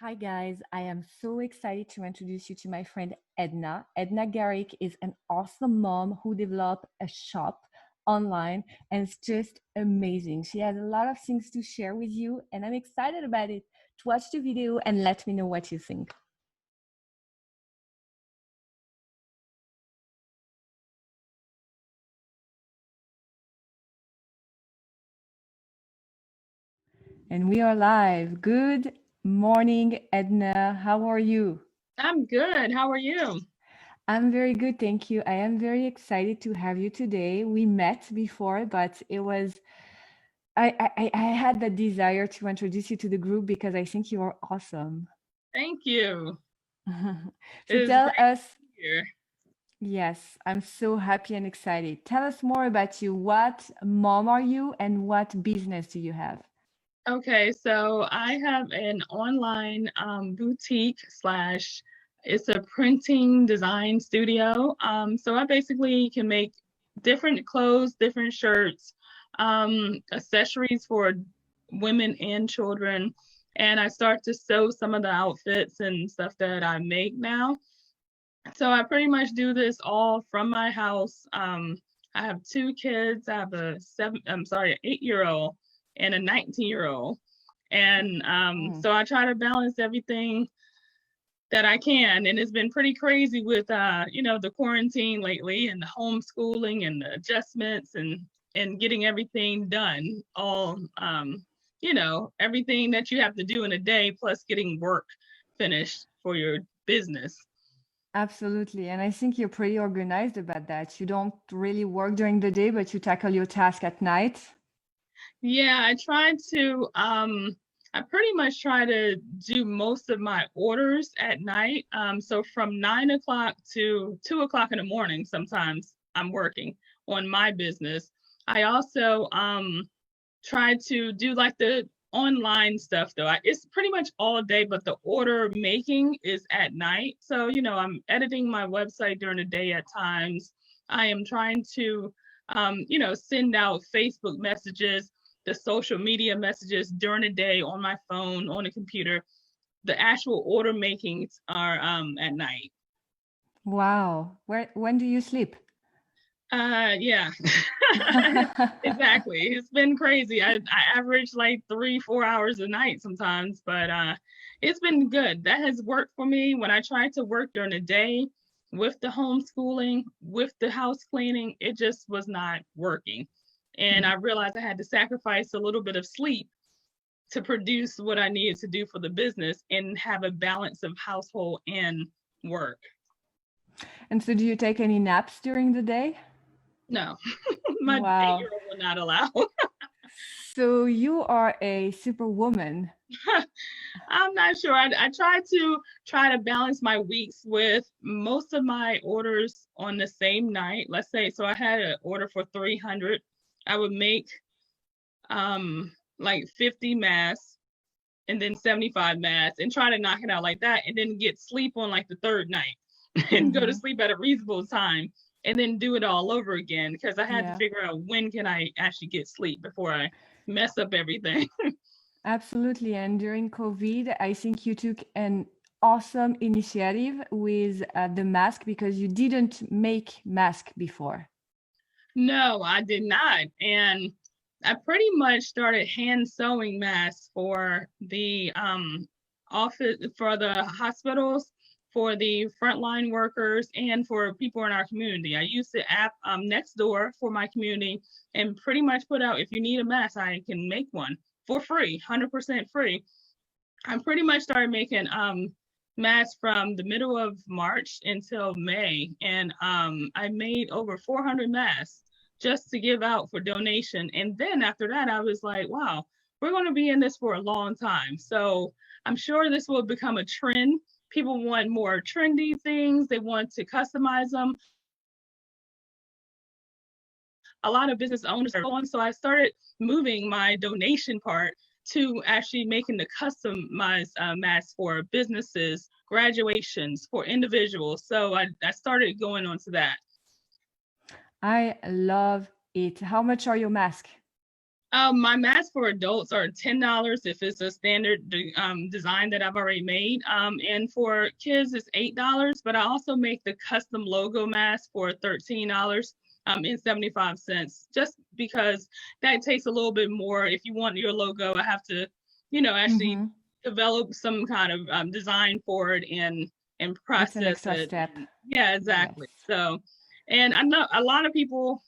Hi guys, I am so excited to introduce you to my friend Edna. Edna Garrick is an awesome mom who developed a shop online and it's just amazing. She has a lot of things to share with you and I'm excited about it. To watch the video and let me know what you think. And we are live. Good morning, Edna. How are you? I'm good. How are you? I'm very good, thank you. I am very excited to have you today. We met before, but it was I had the desire to introduce you to the group because I think you are awesome. Thank you. It So is tell great us, here. yes, I'm so happy and excited. Tell us more about you. What mom are you and what business do you have? Okay, so I have an online boutique slash it's a printing design studio. So I basically can make different clothes, different shirts, accessories for women and children. And I start to sew some of the outfits and stuff that I make now. So I pretty much do this all from my house. I have two kids. I have an 8-year-old and a 19-year-old. And Mm, so I try to balance everything that I can. And it's been pretty crazy with, the quarantine lately and the homeschooling and the adjustments and getting everything done. Everything that you have to do in a day, plus getting work finished for your business. absolutely. And I think you're pretty organized about that. You don't really work during the day, but you tackle your task at night. Yeah, I pretty much try to do most of my orders at night. So from 9 o'clock to 2 o'clock in the morning, sometimes I'm working on my business. I also try to do like the online stuff though. It's pretty much all day, but the order making is at night. So, I'm editing my website during the day at times. I am trying to, send out Facebook messages, the social media messages during the day on my phone, on the computer. The actual order makings are at night. Wow. When do you sleep? Yeah, exactly. It's been crazy. I average like 3, 4 hours a night sometimes, but it's been good. That has worked for me. When I tried to work during the day with the homeschooling, with the house cleaning, it just was not working. And I realized I had to sacrifice a little bit of sleep to produce what I needed to do for the business and have a balance of household and work. And so do you take any naps during the day? No, my Wow. 8-year-old will not allow. So you are a superwoman. I'm not sure. I try to balance my weeks with most of my orders on the same night. Let's say, so I had an order for 300. I would make like 50 masks and then 75 masks and try to knock it out like that and then get sleep on like the third night and go to Mhm. sleep at a reasonable time and then do it all over again because I had to Yeah, figure out when can I actually get sleep before I mess up everything. absolutely. And during COVID, I think you took an awesome initiative with the mask because you didn't make mask before. No, I did not. And I pretty much started hand sewing masks for the office, for the hospitals, for the frontline workers, and for people in our community. I used the app next door for my community and pretty much put out if you need a mask, I can make one for free, 100% free. I pretty much started making masks from the middle of March until May, and I made over 400 masks just to give out for donation. And then after that, I was like, wow, we're going to be in this for a long time. So I'm sure this will become a trend. People want more trendy things. They want to customize them. A lot of business owners are going. So I started moving my donation part to actually making the customized masks for businesses, graduations, for individuals. So I started going on to that. I love it. How much are your masks? My masks for adults are $10 if it's a standard design that I've already made. And for kids, it's $8. But I also make the custom logo mask for $13 and 75 cents, just because that takes a little bit more. If you want your logo, I have to, actually Mm-hmm. develop some kind of design for it and It's an process extra it. step. And yeah, Yes. exactly. So, and I know a lot of people,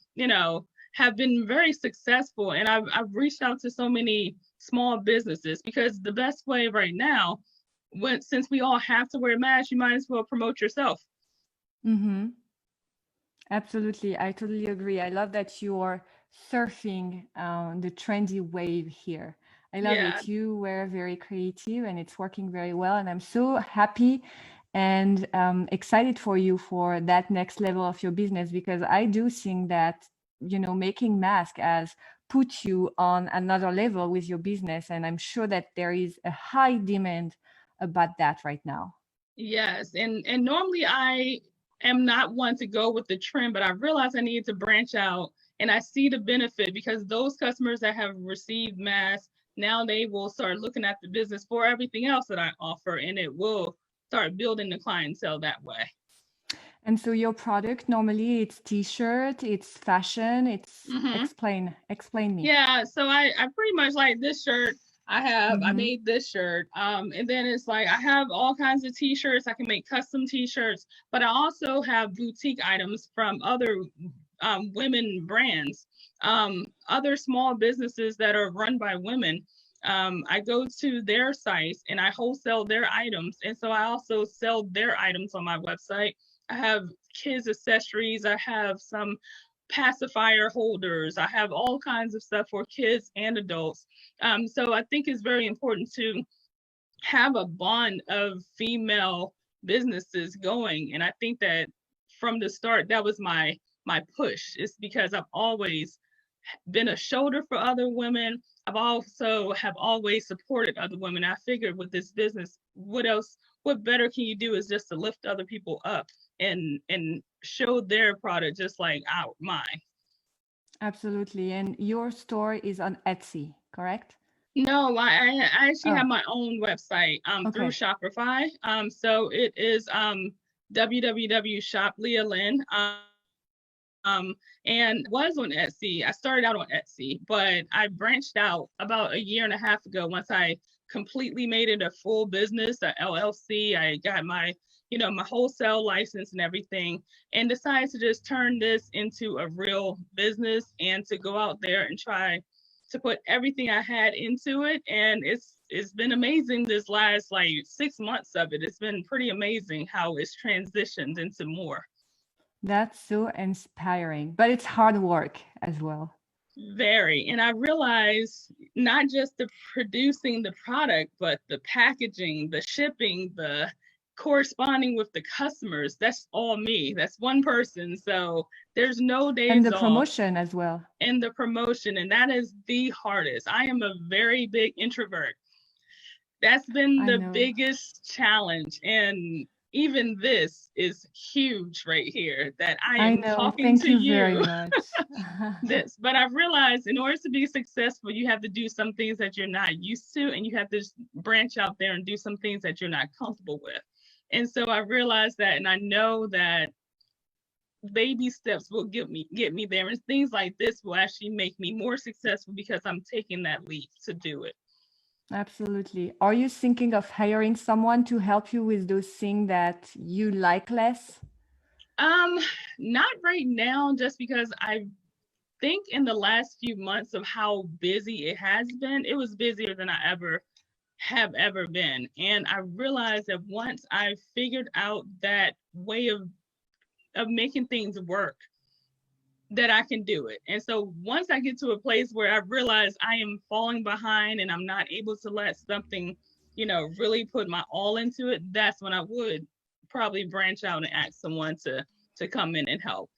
have been very successful. And I've reached out to so many small businesses, because the best way right now, since we all have to wear masks, you might as well promote yourself. Mm-hmm. Absolutely. I totally agree. I love that you're surfing the trendy wave here. I love Yeah. it. You were very creative and it's working very well. And I'm so happy and excited for you for that next level of your business, because I do think that, making masks has put you on another level with your business. And I'm sure that there is a high demand about that right now. Yes. And normally I am not one to go with the trend, but I realize I need to branch out, and I see the benefit, because those customers that have received masks, now they will start looking at the business for everything else that I offer, and it will start building the clientele that way. And so your product normally it's t-shirt, it's fashion, it's Hmm. explain me. Yeah, so I pretty much, like this shirt. I Mm-hmm. made this shirt. And then it's like I have all kinds of t-shirts. I can make custom t-shirts, but I also have boutique items from other women brands, other small businesses that are run by women. I go to their sites and I wholesale their items, and so I also sell their items on my website. I have kids accessories. I have some pacifier holders. I have all kinds of stuff for kids and adults. So I think it's very important to have a bond of female businesses going. And I think that from the start, that was my push. It's because I've always been a shoulder for other women. I've also have always supported other women. I figured with this business, what better can you do is just to lift other people up and show their product just like mine. Absolutely. And your store is on Etsy, correct? No, I actually have Oh, my own website through okay. Shopify. So it is www.shoplealyn. And was on Etsy. I started out on Etsy, but I branched out about a year and a half ago. Once I completely made it a full business, a LLC, I got my wholesale license and everything, and decided to just turn this into a real business and to go out there and try to put everything I had into it. And it's been amazing this last like 6 months of it. It's been pretty amazing how it's transitioned into more. That's so inspiring, but it's hard work as well. Very. And I realized not just the producing the product, but the packaging, the shipping, the corresponding with the customers. That's all me. That's one person. So there's no And days the off. promotion as well. In the promotion. And that is the hardest. I am a very big introvert. That's been I the know. biggest challenge. And even this is huge right here, that I I am know. talking Thank to you very you. much. But I've realized in order to be successful, you have to do some things that you're not used to, and you have to branch out there and do some things that you're not comfortable with. And so I realized that, and I know that baby steps will get me there, and things like this will actually make me more successful because I'm taking that leap to do it. Absolutely. Are you thinking of hiring someone to help you with those things that you like less? Um, Not right now, just because I think in the last few months of how busy it has been, it was busier than I ever been. And I realized that once I figured out that way of making things work, that I can do it. And so once I get to a place where I realize I am falling behind and I'm not able to let something, really put my all into it, that's when I would probably branch out and ask someone to come in and help.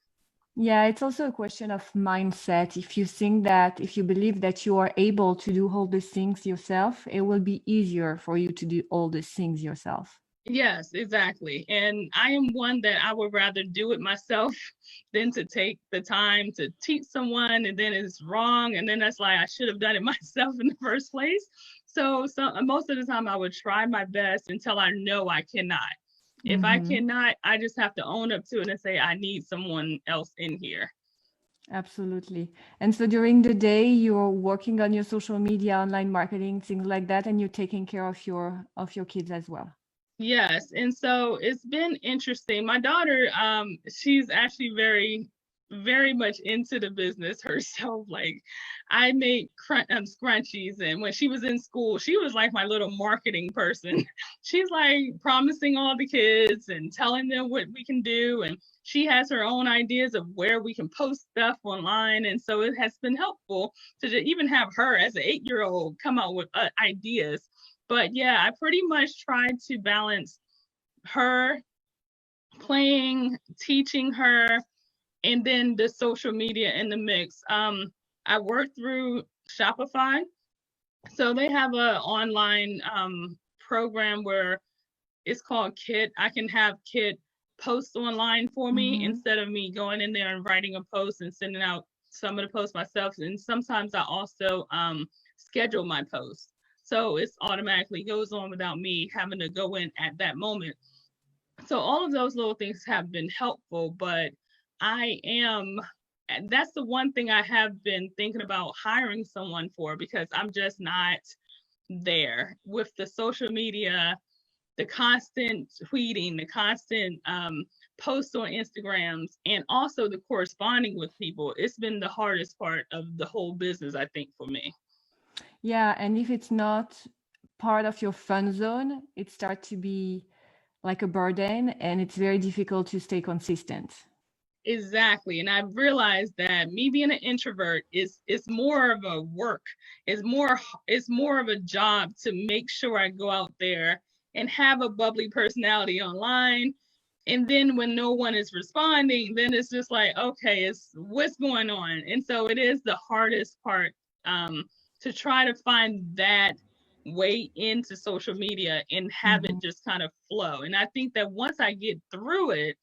Yeah, it's also a question of mindset. If you think that, if you believe that you are able to do all the things yourself, it will be easier for you to do all the things yourself. Yes, exactly. And I am one that I would rather do it myself than to take the time to teach someone and then it's wrong. And then that's like, I should have done it myself in the first place. So most of the time I would try my best until I know I cannot. If I Mm-hmm. cannot, I just have to own up to it and say, I need someone else in here. Absolutely. And so during the day, you're working on your social media, online marketing, things like that, and you're taking care of your kids as well. Yes, and so it's been interesting. My daughter, she's actually very much into the business herself. Like, I made scrunchies, and when she was in school, she was like my little marketing person. She's like promising all the kids and telling them what we can do, and she has her own ideas of where we can post stuff online. And so it has been helpful to even have her as an 8-year-old come out with ideas. But yeah, I pretty much tried to balance her playing, teaching her, and then the social media in the mix. I worked through Shopify, so they have a online program where it's called Kit. I can have Kit post online for me Mm-hmm. instead of me going in there and writing a post and sending out some of the posts myself. And sometimes I also schedule my posts. So it's automatically goes on without me having to go in at that moment. So all of those little things have been helpful, but I am that's the one thing I have been thinking about hiring someone for because I'm just not there with the social media, the constant tweeting, the constant posts on Instagrams, and also the corresponding with people. It's been the hardest part of the whole business, I think, for me. Yeah, and if it's not part of your fun zone, it starts to be like a burden, and it's very difficult to stay consistent. Exactly. And I've realized that me being an introvert is more of a work, it's more of a job to make sure I go out there and have a bubbly personality online. And then when no one is responding, then it's just like, okay, it's what's going on. And so it is the hardest part to try to find that way into social media and have Mm-hmm. it just kind of flow. And I think that once I get through it,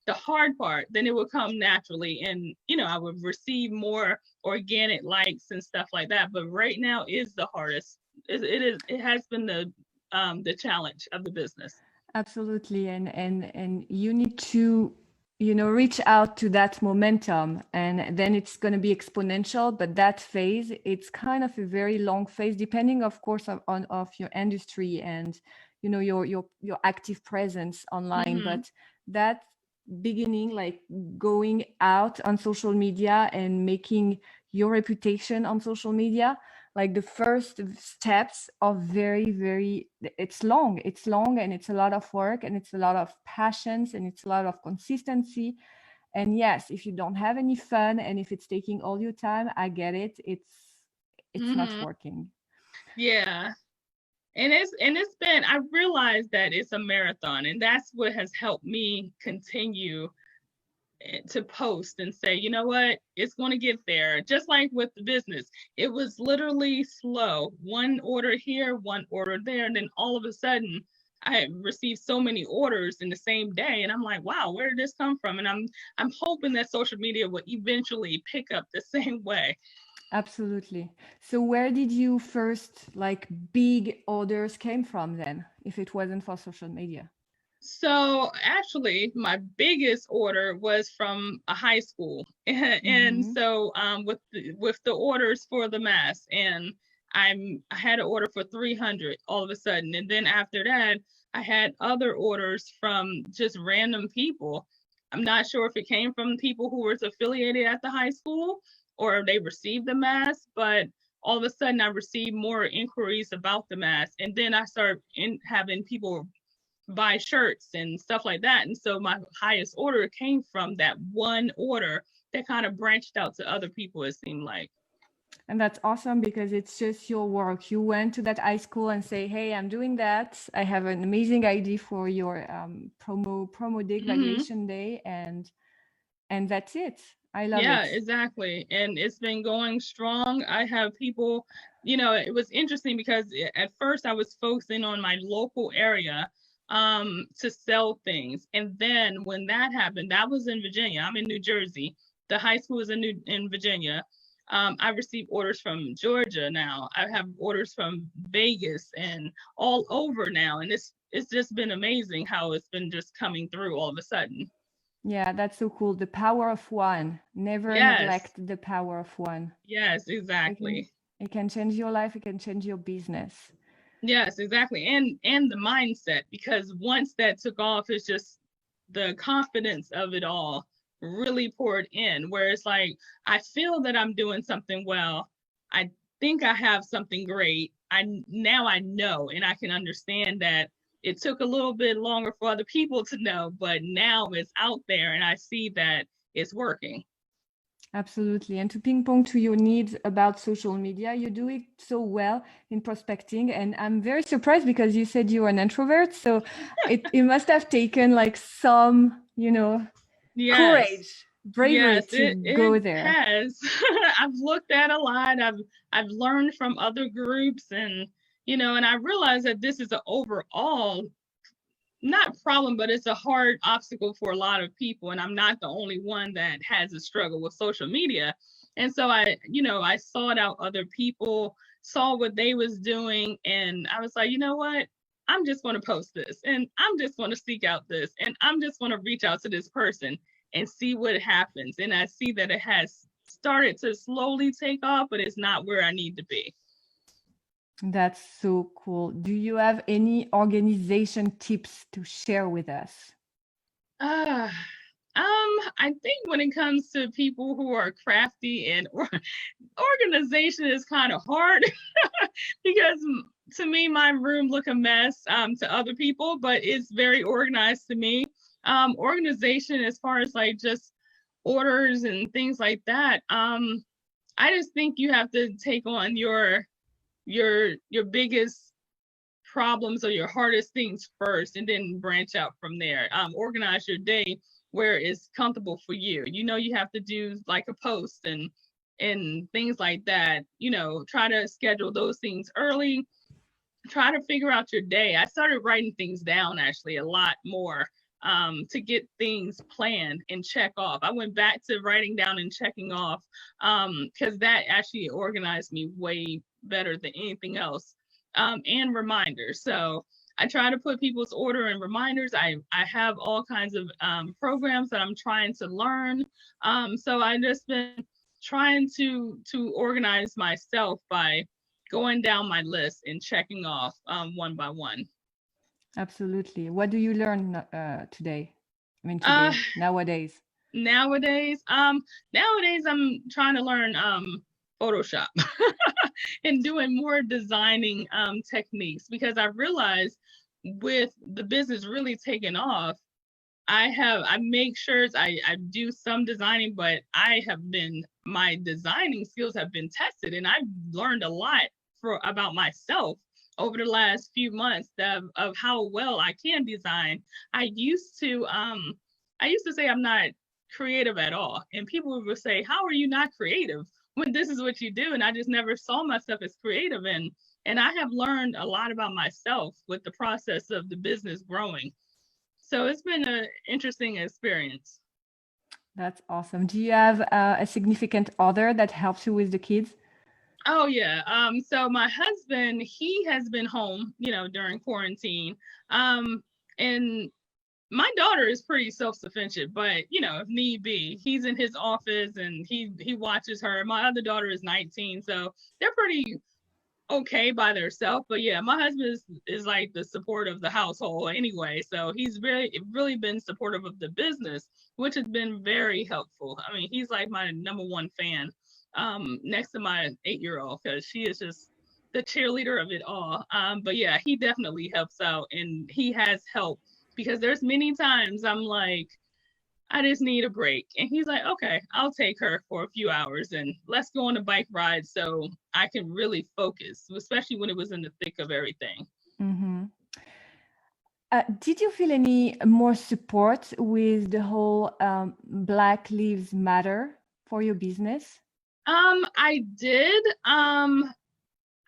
the hard part, then it would come naturally. And, I would receive more organic likes and stuff like that. But right now is the hardest. It has been the challenge of the business. Absolutely, and you need to, reach out to that momentum, and then it's going to be exponential. But that phase, it's kind of a very long phase, depending, of course, on of your industry and your active presence online. Mm-hmm. But that beginning, like going out on social media and making your reputation on social media, like the first steps are very, very, it's long and it's a lot of work and it's a lot of passions and it's a lot of consistency. And yes, if you don't have any fun and if it's taking all your time, I get it, it's not Mm-hmm. working. Yeah. And it's been, I realized that it's a marathon, and that's what has helped me continue to post and say, you know what, it's going to get there. Just like with the business, it was literally slow. One order here, one order there, and then all of a sudden, I received so many orders in the same day, and I'm like, wow, where did this come from? And I'm hoping that social media will eventually pick up the same way. Absolutely. So where did you first, like, big orders came from then, if it wasn't for social media? So actually, my biggest order was from a high school, and Mm-hmm. so with the orders for the mask, and I had an order for 300 all of a sudden, and then after that, I had other orders from just random people. I'm not sure if it came from people who were affiliated at the high school or they received the mask, but all of a sudden I received more inquiries about the mask, and then I started having people buy shirts and stuff like that. And so my highest order came from that one order that kind of branched out to other people, it seemed like. And that's awesome because it's just your work. You went to that high school and say, "Hey, I'm doing that. I have an amazing idea for your promo day, Hmm. graduation day," and that's it. I love Yeah, it. exactly. And it's been going strong. I have people, it was interesting because at first I was focusing on my local area, to sell things. And then when that happened, that was in Virginia. I'm in New Jersey. The high school is in Virginia. I receive orders from Georgia now. I have orders from Vegas and all over now. And it's just been amazing how it's been just coming through all of a sudden. Yeah, that's so cool. The power of one. Never Yes. neglect the power of one. Yes, exactly. It can change your life. It can change your business. Yes, exactly. And the mindset, because once that took off, it's just the confidence of it all really poured in, where it's like, I feel that I'm doing something well. I think I have something great. I know, and I can understand that it took a little bit longer for other people to know, but now it's out there and I see that it's working. Absolutely. And to ping pong to your needs about social media, you do it so well in prospecting. And I'm very surprised because you said you were an introvert. So it must have taken like some, Yes. courage, bravery Yes, to it go there. has. I've looked at a lot. I've learned from other groups, and and I realized that this is an overall not problem, but it's a hard obstacle for a lot of people, and I'm not the only one that has a struggle with social media. And so I sought out other people, saw what they was doing, and I was like, you know what? I'm just going to post this, and I'm just going to seek out this, and I'm just going to reach out to this person and see what happens. And I see that it has started to slowly take off, but it's not where I need to be. That's so cool. Do you have any organization tips to share with us? Uh, I think when it comes to people who are crafty and organization is kind of hard because to me, my room look a mess to other people, but it's very organized to me. Organization as far as like just orders and things like that. I just think you have to take on your biggest problems or your hardest things first and then branch out from there. Organize your day where it's comfortable for you. You have to do like a post and things like that. Try to schedule those things early. Try to figure out your day. I started writing things down actually a lot more to get things planned and check off. I went back to writing down and checking off because that actually organized me way better than anything else. And reminders. So I try to put people's order in reminders. I have all kinds of programs that I'm trying to learn. So I just been trying to organize myself by going down my list and checking off one by one. Absolutely. What do you learn today? I mean, Uh, nowadays. nowadays I'm trying to learn Photoshop and doing more designing techniques because I realized with the business really taking off, I make sure I do some designing, but my designing skills have been tested and I've learned a lot about myself over the last few months of how well I can design. I used to say I'm not creative at all. And people would say, how are you not creative when this is what you do? And I just never saw myself as creative. And I have learned a lot about myself with the process of the business growing. So it's been an interesting experience. That's awesome. Do you have a significant other that helps you with the kids? Oh yeah. So my husband, he has been home, during quarantine. And my daughter is pretty self-sufficient, but if need be, he's in his office and he watches her. My other daughter is 19, so they're pretty okay by themselves. But yeah, my husband is like the support of the household anyway. So he's really been supportive of the business, which has been very helpful. I mean, he's like my number one fan, next to my 8-year-old, because she is just the cheerleader of it all. But yeah, he definitely helps out and he has helped because there's many times I'm like, I just need a break. And he's like, okay, I'll take her for a few hours and let's go on a bike ride so I can really focus, especially when it was in the thick of everything. Mm-hmm. Did you feel any more support with the whole Black Lives Matter for your business? I did.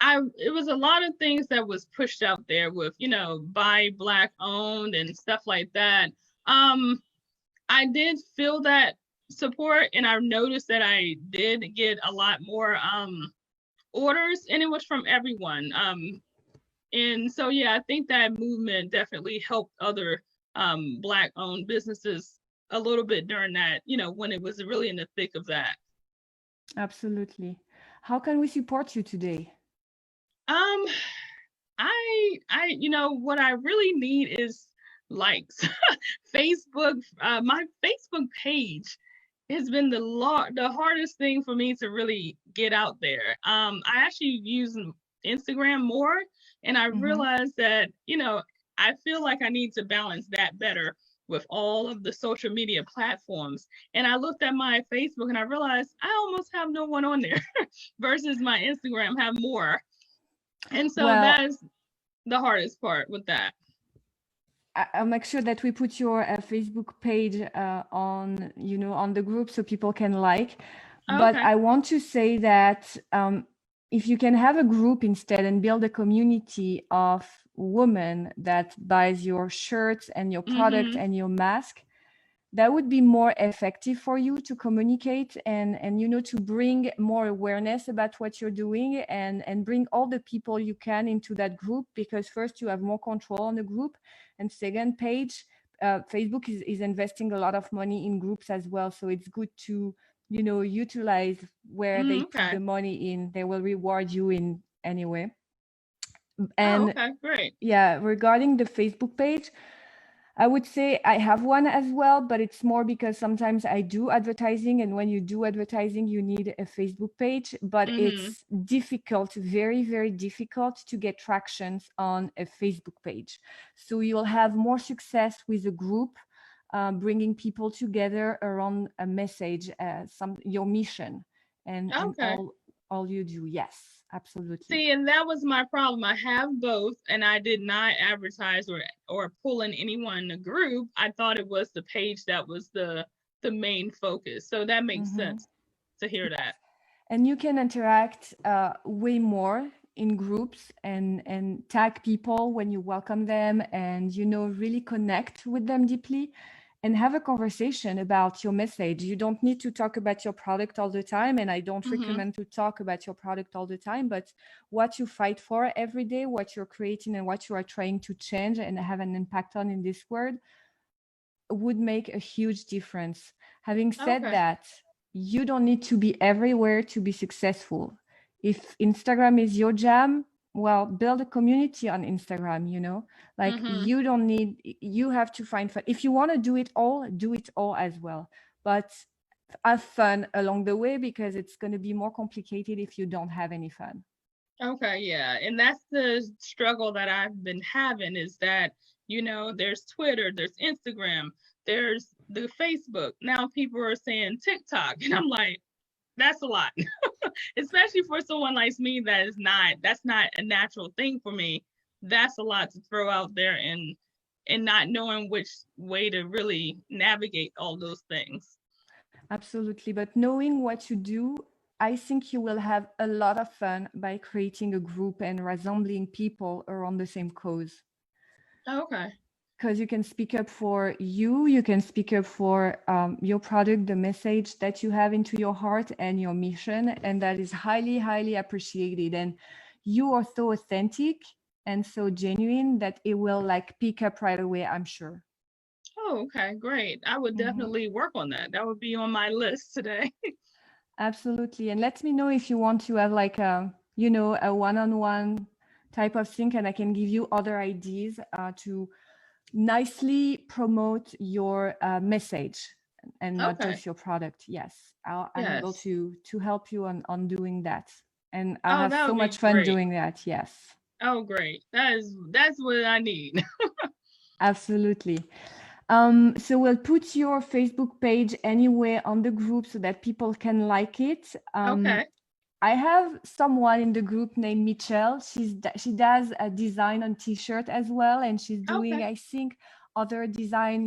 it was a lot of things that was pushed out there with, buy Black owned and stuff like that. Um, I did feel that support, and I noticed that I did get a lot more orders, and it was from everyone. And so yeah, I think that movement definitely helped other Black owned businesses a little bit during that, when it was really in the thick of that. Absolutely. How can we support you today? Um, what I really need is likes. Facebook, my Facebook page has been the hardest thing for me to really get out there. I actually use Instagram more, and I Mm-hmm. realized that, I feel like I need to balance that better with all of the social media platforms. And I looked at my Facebook and I realized I almost have no one on there versus my Instagram have more. And so Well, that's the hardest part with that. I'll make sure that we put your Facebook page on, on the group so people can like. But Okay. I want to say that if you can have a group instead and build a community of women that buys your shirts and your product Mm-hmm. and your mask, that would be more effective for you to communicate and to bring more awareness about what you're doing and bring all the people you can into that group, because first you have more control on the group, and second, Facebook is investing a lot of money in groups as well, so it's good to utilize where they put Okay. the money in. They will reward you in anyway. Oh, And okay. Great. yeah, regarding the Facebook page, I would say I have one as well, but it's more because sometimes I do advertising, and when you do advertising, you need a Facebook page, but Mm-hmm. it's difficult, very, very difficult to get tractions on a Facebook page. So you'll have more success with a group, bringing people together around a message, your mission, and Okay. all you do. Yes, absolutely. See, and that was my problem. I have both, and I did not advertise or pull in anyone in the group. I thought it was the page that was the main focus. So that makes Mm-hmm. sense to hear that. And you can interact way more in groups and tag people when you welcome them, and really connect with them deeply and have a conversation about your message. You don't need to talk about your product all the time, and I don't Mm-hmm. recommend to talk about your product all the time, but what you fight for every day, what you're creating and what you are trying to change and have an impact on in this world would make a huge difference. Having said Okay. that, you don't need to be everywhere to be successful. If Instagram is your jam, well, build a community on Instagram, like Mm-hmm. you don't need, you have to find fun. If you want to do it all as well. But have fun along the way, because it's going to be more complicated if you don't have any fun. Okay, yeah. And that's the struggle that I've been having is that, there's Twitter, there's Instagram, there's the Facebook. Now people are saying TikTok. And I'm like, that's a lot. Especially for someone like me that's not a natural thing for me. That's a lot to throw out there and not knowing which way to really navigate all those things. Absolutely. But knowing what you do, I think you will have a lot of fun by creating a group and resembling people around the same cause. Okay. Because you can speak up for you can speak up for your product, the message that you have into your heart and your mission. And that is highly, highly appreciated. And you are so authentic and so genuine that it will like pick up right away, I'm sure. Oh, okay, great. I would Mhm. definitely work on that. That would be on my list today. Absolutely. And let me know if you want to have like a one-on-one type of thing, and I can give you other ideas to nicely promote your message and not Okay. just your product. Yes, I'm able Yes. to help you on doing that. And I Oh, have that so would be much fun great. doing that. Yes, Oh, great. That's what I need. absolutely. So we'll put your Facebook page anywhere on the group so that people can like it. Okay. I have someone in the group named Michelle. She does a design on t-shirt as well, and she's doing, Okay. I think, other design,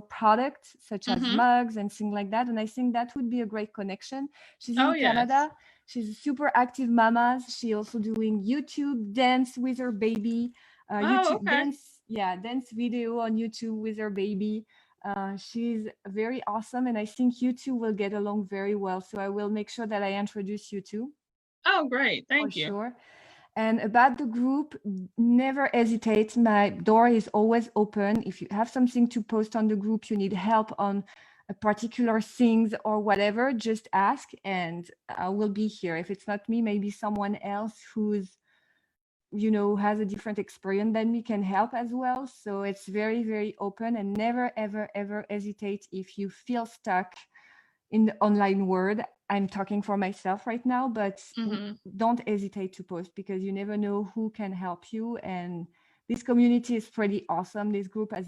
products such as Mm-hmm. mugs and things like that. And I think that would be a great connection. She's Oh, in yes. Canada, She's a super active mama. She also doing YouTube dance with her baby, Oh, YouTube okay. dance, yeah, dance video on YouTube with her baby. She's very awesome, and I think you two will get along very well. So I will make sure that I introduce you two Oh, great. for Thank you. sure. And about the group, never hesitate. My door is always open. If you have something to post on the group, you need help on a particular things or whatever, just ask and I will be here. If it's not me, maybe someone else who's, you know, has a different experience than me can help as well. So it's very, very open, and never, ever, ever hesitate if you feel stuck in the online world. I'm talking for myself right now, but Hmm. don't hesitate to post, because you never know who can help you. And this community is pretty awesome. This group has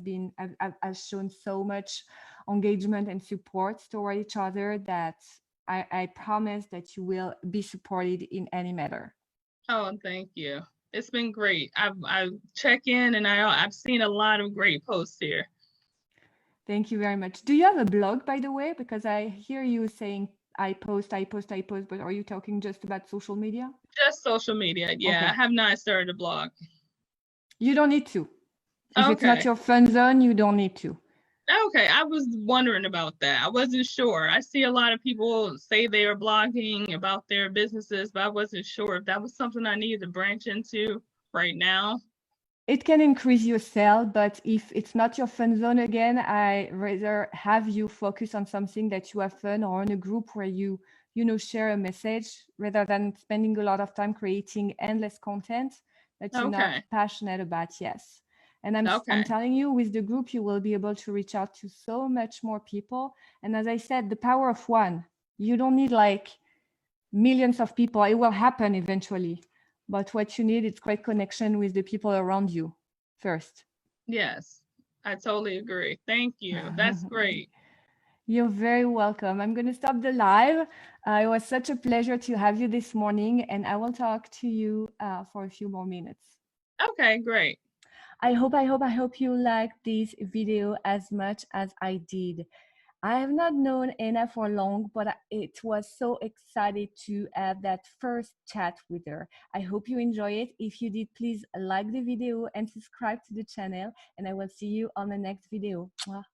shown so much engagement and support toward each other that I promise that you will be supported in any matter. Oh, thank you. It's been great. I check in and I've seen a lot of great posts here. Thank you very much. Do you have a blog, by the way? Because I hear you saying I post, I post, I post, but are you talking just about social media? Just social media. Yeah, I Okay. have not started a blog. You don't need to. If it's not Okay. your fun zone, you don't need to. Okay, I was wondering about that. I wasn't sure. I see a lot of people say they are blogging about their businesses, but I wasn't sure if that was something I needed to branch into right now. It can increase your sale, but if it's not your fun zone, again, I rather have you focus on something that you have fun, or in a group where you know, share a message, rather than spending a lot of time creating endless content that you're not Okay. passionate about. Yes. And I'm Okay. telling you, with the group, you will be able to reach out to so much more people. And as I said, the power of one. You don't need like millions of people. It will happen eventually. But what you need is great connection with the people around you first. Yes, I totally agree. Thank you. That's great. You're very welcome. I'm going to stop the live. It was such a pleasure to have you this morning, and I will talk to you for a few more minutes. Okay, great. I hope you liked this video as much as I did. I have not known Edna for long, but it was so excited to have that first chat with her. I hope you enjoy it. If you did, please like the video and subscribe to the channel, and I will see you on the next video. Mwah.